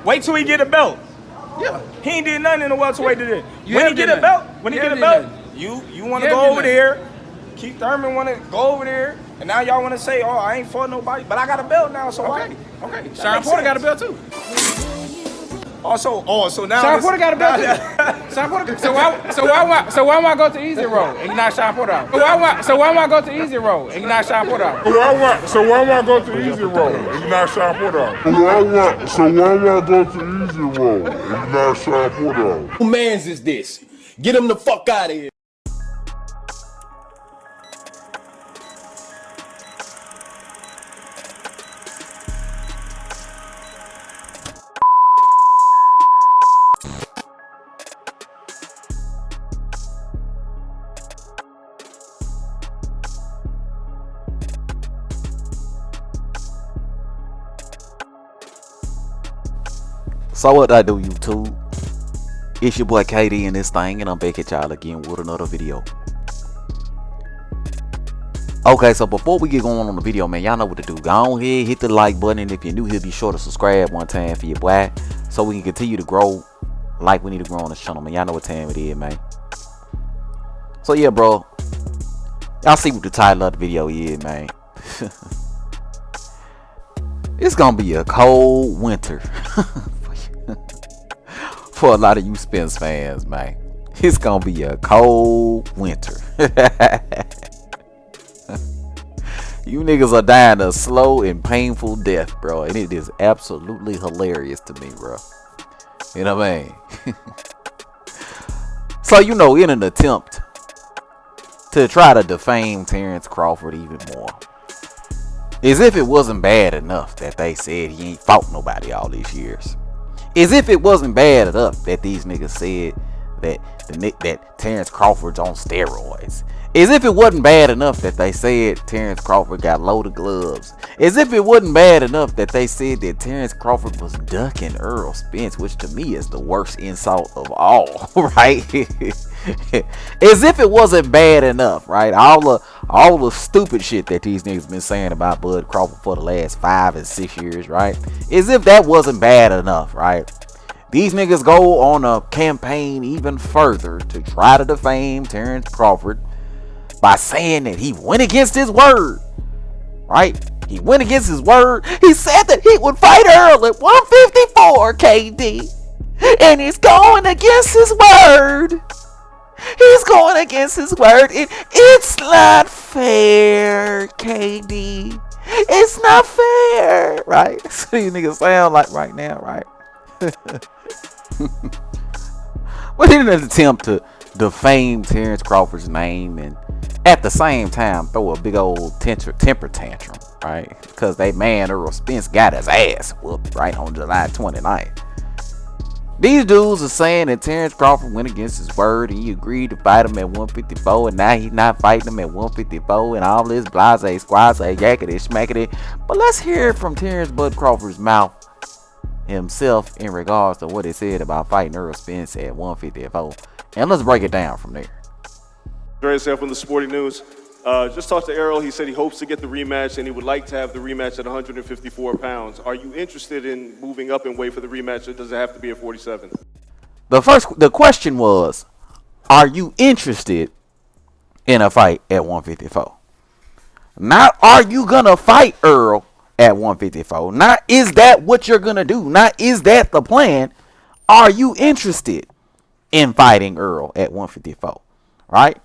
Wait till he get a belt. Yeah. He ain't did nothing in the welterweight today. You When have he get did a belt, nothing. when he You get a have belt, did you want to You go have over did there. Keith Thurman want to go over there, and now y'all want to say, "Oh, I ain't fought nobody," but I got a belt now, so why? Okay. Sean Porter got a belt too. So now Sean Porter got a belt too. Sean Porter. So why am I go to easy road and you not Sean Porter out? So why am I go to easy road and you not Sean Porter out? So why am I go to easy road and you not Sean Porter out? So why am I go to easy road and you not Sean Porter out? Who mans is this? Get him the fuck out of here. So what I do, YouTube? It's your boy KD in this thing, and I'm back at y'all again with another video. Okay, so before we get going on the video, man, y'all know what to do. Go on ahead, hit the like button, and if you're new here, be sure to subscribe one time for your boy, so we can continue to grow like we need to grow on this channel, man. Y'all know what time it is, man. So yeah, bro, y'all see what the title of the video is, man. It's gonna be a cold winter. For a lot of you Spence fans, man. It's gonna be a cold winter. You niggas are dying a slow and painful death, bro. And it is absolutely hilarious to me, bro. You know what I mean? So, you know, in an attempt to try to defame Terence Crawford even more, as if it wasn't bad enough that they said he ain't fought nobody all these years. As if it wasn't bad enough that these niggas said that Terence Crawford's on steroids. As if it wasn't bad enough that they said Terence Crawford got loaded gloves. As if it wasn't bad enough that they said that Terence Crawford was ducking Errol Spence, which to me is the worst insult of all, right? As if it wasn't bad enough, right? All the stupid shit that these niggas been saying about Bud Crawford for the last 5 and 6 years, right? As if that wasn't bad enough, right? These niggas go on a campaign even further to try to defame Terence Crawford by saying that he went against his word, right? He went against his word. He said that he would fight Earl at 154 KD, and he's going against his word. He's going against his word. It's not fair, KD. It's not fair, right? That's what you niggas sound like right now, right? But in an attempt to defame Terence Crawford's name and at the same time throw a big old temper tantrum, right? Because they man Errol Spence got his ass whooped right on July 29th. These dudes are saying that Terence Crawford went against his word and he agreed to fight him at 154, and now he's not fighting him at 154 and all this blase, squaze, yakety, schmackety. But let's hear it from Terence Bud Crawford's mouth himself in regards to what he said about fighting Errol Spence at 154, and let's break it down from there. Terence from the Sporting News. Just talked to Errol. He said he hopes to get the rematch and he would like to have the rematch at 154 pounds. Are you interested in moving up in weight for the rematch, or does it have to be at 47? The question was, are you interested in a fight at 154? Not are you gonna fight Earl at 154? Not is that what you're gonna do? Not is that the plan? Are you interested in fighting Earl at 154? Right?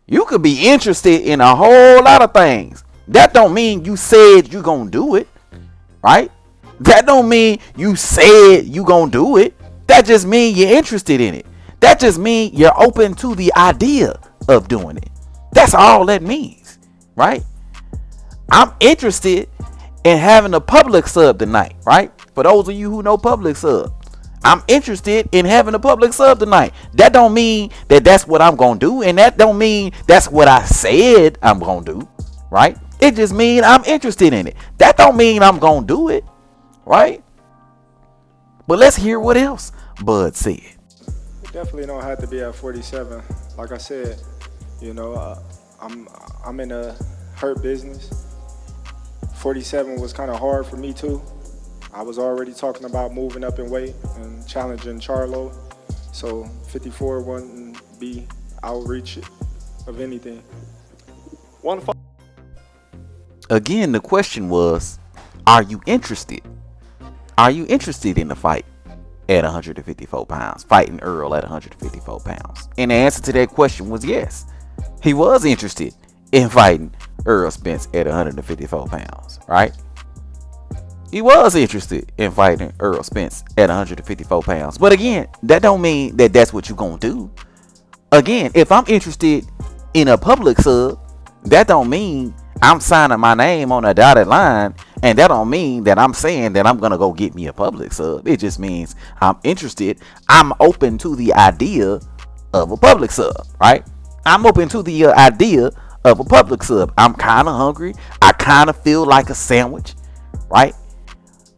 You could be interested in a whole lot of things. That don't mean you said you gonna do it, right? That don't mean you said you gonna do it. That just mean you're interested in it. That just mean you're open to the idea of doing it. That's all that means, right? I'm interested in having a public sub tonight, right? For those of you who know public sub, I'm interested in having a public sub tonight. That don't mean that that's what I'm gonna do, and that don't mean that's what I said I'm gonna do, right? It just means I'm interested in it. That don't mean I'm gonna do it, right? But let's hear what else Bud said. It definitely don't have to be at 47. Like I said, you know, I'm in a hurt business. 47 was kind of hard for me too. I was already talking about moving up in weight and challenging Charlo. So 54 wouldn't be outreach of anything. Again, the question was, are you interested? Are you interested in the fight at 154 pounds, fighting Errol at 154 pounds? And the answer to that question was yes. He was interested in fighting Errol Spence at 154 pounds, right? He was interested in fighting Errol Spence at 154 pounds. But again, that don't mean that that's what you're going to do. Again, if I'm interested in a public sub, that don't mean I'm signing my name on a dotted line, and that don't mean that I'm saying that I'm gonna go get me a public sub. It just means I'm interested. I'm open to the idea of a public sub, right? I'm open to the idea of a public sub. I'm kind of hungry. I kind of feel like a sandwich, right?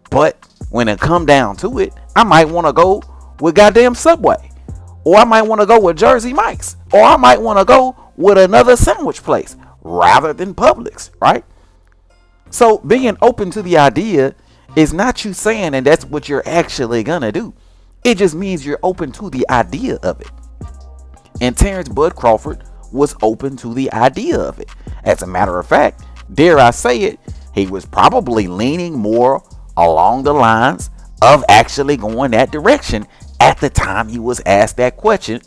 But when it come down to it, I might want to go with goddamn Subway, or I might want to go with Jersey Mike's, or I might want to go with another sandwich place rather than Publix, right? So being open to the idea is not you saying that that's what you're actually gonna do. It just means you're open to the idea of it. And Terence Bud Crawford was open to the idea of it. As a matter of fact, dare I say it, he was probably leaning more along the lines of actually going that direction at the time he was asked that question,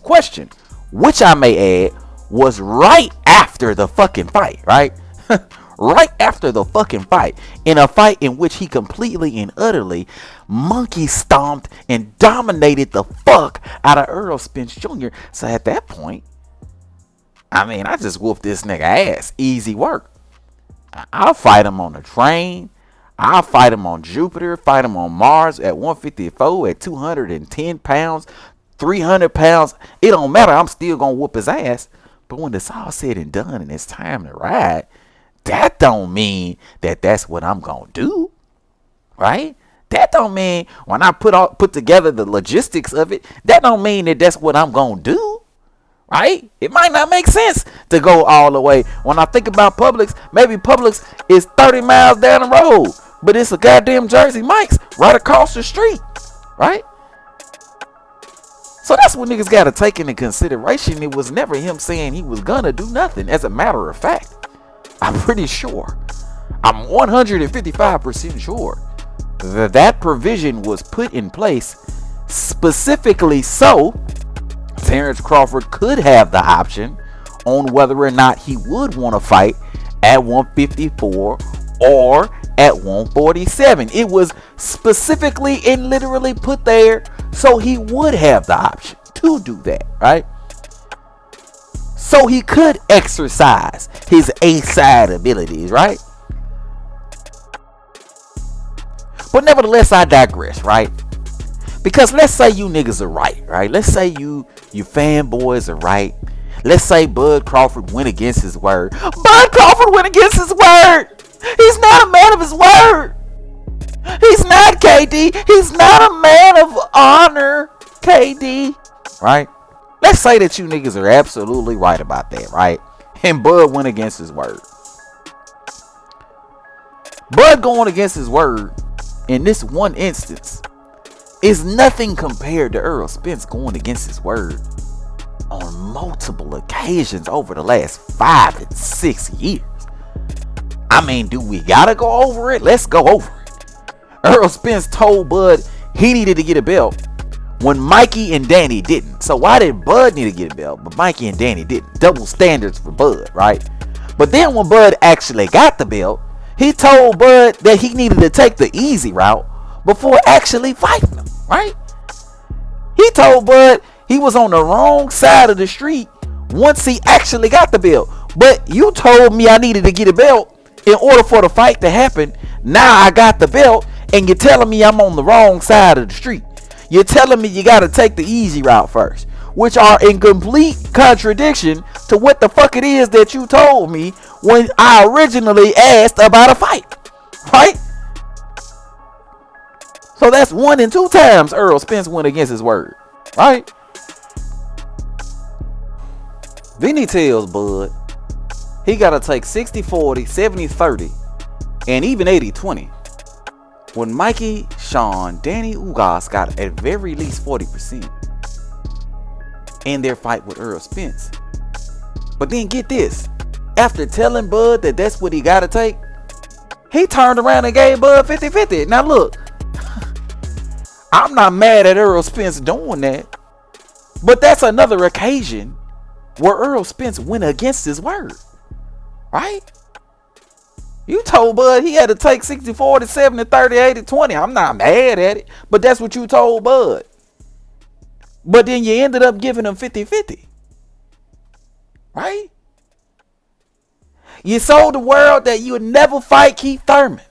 which I may add was right after the fucking fight, right? Right after the fucking fight, in a fight in which he completely and utterly monkey stomped and dominated the fuck out of Errol Spence Jr. So at that point, I mean, I just whooped this nigga ass. Easy work. I'll fight him on the train. I'll fight him on Jupiter, fight him on Mars at 154, at 210 pounds, 300 pounds. It don't matter. I'm still going to whoop his ass. But when it's all said and done and it's time to ride, that don't mean that that's what I'm going to do, right? That don't mean when I put together the logistics of it, that don't mean that that's what I'm going to do, right? It might not make sense to go all the way. When I think about Publix, maybe Publix is 30 miles down the road, but it's a goddamn Jersey Mike's right across the street, right? So that's what niggas got to take into consideration. It was never him saying he was gonna do nothing. As a matter of fact, I'm pretty sure, I'm 155% sure that that provision was put in place specifically so Terence Crawford could have the option on whether or not he would want to fight at 154 or at 147. It was specifically and literally put there so he would have the option to do that, right? So he could exercise his A-side abilities, right? But nevertheless, I digress, right? Because let's say you niggas are right? Let's say you fanboys are right. Let's say Bud Crawford went against his word. Bud Crawford went against his word. He's not a man of his word. He's not, KD. He's not a man of honor, KD. Right? Let's say that you niggas are absolutely right about that, right? And Bud went against his word. Bud going against his word in this one instance is nothing compared to Errol Spence going against his word on multiple occasions over the last 5 and 6 years. I mean, do we gotta go over it? Let's go over it. Errol Spence told Bud he needed to get a belt when Mikey and Danny didn't. So why did Bud need to get a belt, but Mikey and Danny didn't? Double standards for Bud, right? But then when Bud actually got the belt, he told Bud that he needed to take the easy route before actually fighting him, right? He told Bud he was on the wrong side of the street once he actually got the belt. But you told me I needed to get a belt in order for the fight to happen. Now I got the belt and you're telling me I'm on the wrong side of the street. You're telling me you got to take the easy route first, which are in complete contradiction to what the fuck it is that you told me when I originally asked about a fight, right? So that's 1 and 2 times Errol Spence went against his word, right? Then he tells Bud he got to take 60-40, 70-30, and even 80-20 when Mikey, Sean, Danny Ugas got at very least 40% in their fight with Errol Spence. But then get this, after telling Bud that that's what he got to take, he turned around and gave Bud 50-50. Now look, I'm not mad at Errol Spence doing that, but that's another occasion where Errol Spence went against his word, right? You told Bud he had to take 60-40, 70-30, 80-20. I'm not mad at it, but that's what you told Bud. But then you ended up giving him 50-50, right? You sold the world that you would never fight Keith Thurman.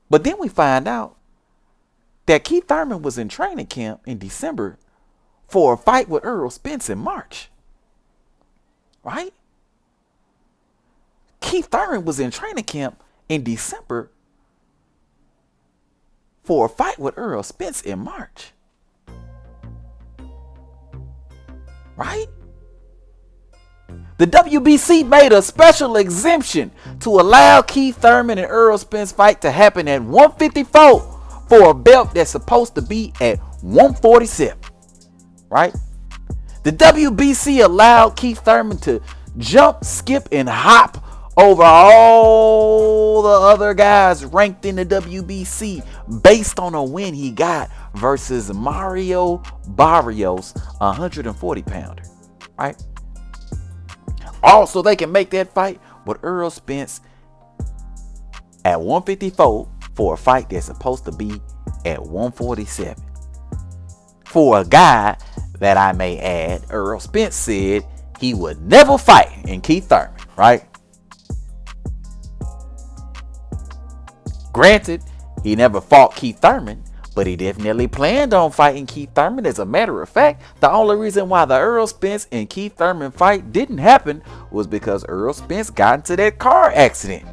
But then we find out that Keith Thurman was in training camp in December for a fight with Errol Spence in March, right? Keith Thurman was in training camp in December for a fight with Errol Spence in March, right? The WBC made a special exemption to allow Keith Thurman and Errol Spence fight to happen at 154 for a belt that's supposed to be at 147, right? The WBC allowed Keith Thurman to jump, skip, and hop over all the other guys ranked in the WBC based on a win he got versus Mario Barrios, 140-pounder, right? Also, they can make that fight with Errol Spence at 154 for a fight that's supposed to be at 147. For a guy that, I may add, Errol Spence said he would never fight in Keith Thurman, right? Granted, he never fought Keith Thurman, but he definitely planned on fighting Keith Thurman. As a matter of fact, the only reason why the Errol Spence and Keith Thurman fight didn't happen was because Errol Spence got into that car accident.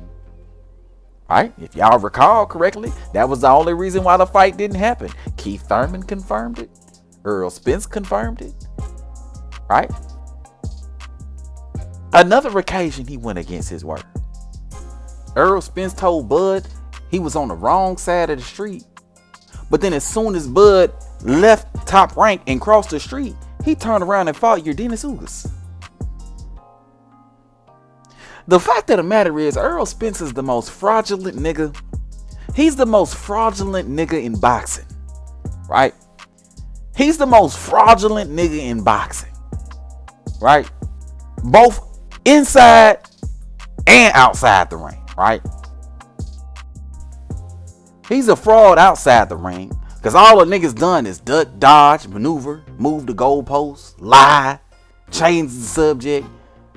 Right? If y'all recall correctly, that was the only reason why the fight didn't happen. Keith Thurman confirmed it. Errol Spence confirmed it. Right? Another occasion he went against his word. Errol Spence told Bud he was on the wrong side of the street. But then as soon as Bud left Top Rank and crossed the street, he turned around and fought Dennis Ugas. The fact of the matter is, Errol Spence is the most fraudulent nigga. He's the most fraudulent nigga in boxing, right? He's the most fraudulent nigga in boxing, right? Both inside and outside the ring, right? He's a fraud outside the ring because all the niggas done is duck, dodge, maneuver, move the goalposts, lie, change the subject,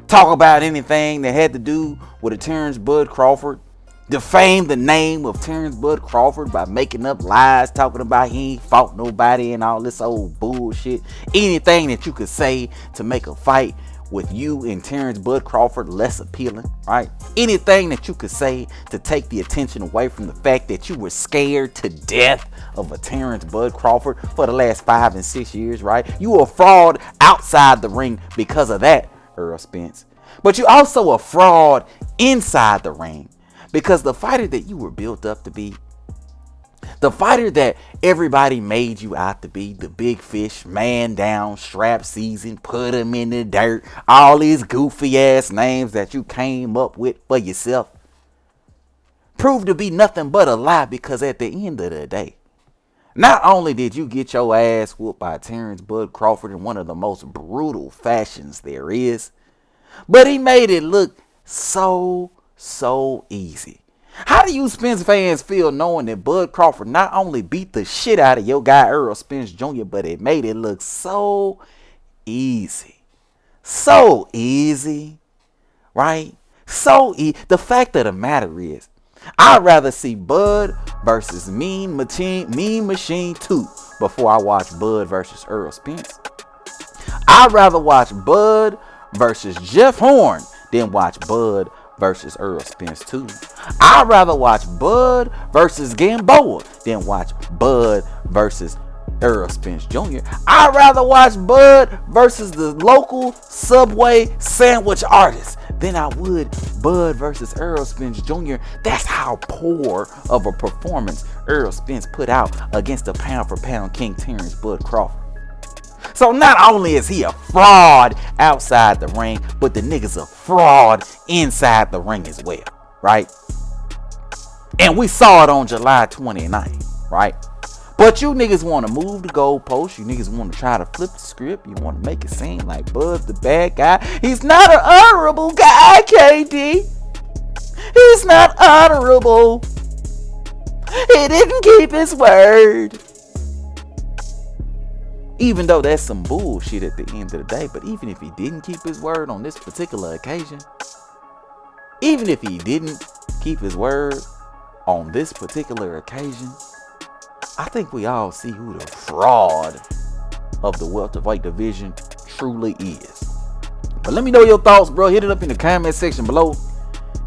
talk about anything that had to do with a Terence Bud Crawford, defame the name of Terence Bud Crawford by making up lies, talking about he ain't fought nobody and all this old bullshit. Anything that you could say to make a fight with you and Terence Bud Crawford less appealing, right? Anything that you could say to take the attention away from the fact that you were scared to death of a Terence Bud Crawford for the last 5 and 6 years, right? You were a fraud outside the ring because of that, Errol Spence. But you also a fraud inside the ring because the fighter that you were built up to be, the fighter that everybody made you out to be, the big fish, man down, strap season, put him in the dirt, all these goofy ass names that you came up with for yourself, proved to be nothing but a lie because at the end of the day, not only did you get your ass whooped by Terence Bud Crawford in one of the most brutal fashions there is, but he made it look so easy. How do you Spence fans feel knowing that Bud Crawford not only beat the shit out of your guy Errol Spence Jr., but it made it look so easy? So easy, right? The fact of the matter is, I'd rather see Bud versus Mean Machine 2 before I watch Bud versus Errol Spence. I'd rather watch Bud versus Jeff Horn than watch Bud versus Errol Spence 2. I'd rather watch Bud versus Gamboa than watch Bud versus Errol Spence Jr. I'd rather watch Bud versus the local Subway sandwich artist than I would Bud versus Errol Spence Jr. That's how poor of a performance Errol Spence put out against the pound-for-pound King Terence Bud Crawford. So not only is he a fraud outside the ring, but the nigga's a fraud inside the ring as well, right? And we saw it on July 29th, right? But you niggas want to move the goalposts. You niggas want to try to flip the script. You want to make it seem like Bud's the bad guy. He's not an honorable guy, KD. He's not honorable. He didn't keep his word. Even though that's some bullshit at the end of the day. But even if he didn't keep his word on this particular occasion, even if he didn't keep his word on this particular occasion, I think we all see who the fraud of the welterweight division truly is. But let me know your thoughts, bro. Hit it up in the comment section below.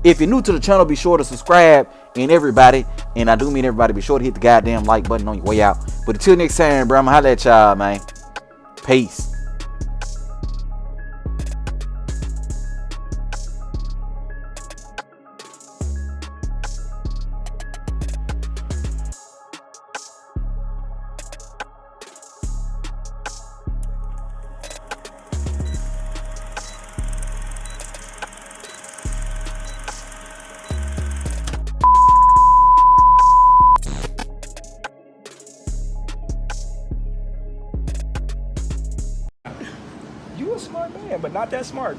If you're new to the channel, be sure to subscribe. And everybody, and I do mean everybody, be sure to hit the goddamn like button on your way out. But until next time, bro, I'ma holla at y'all, man. Peace. You a smart man, but not that smart.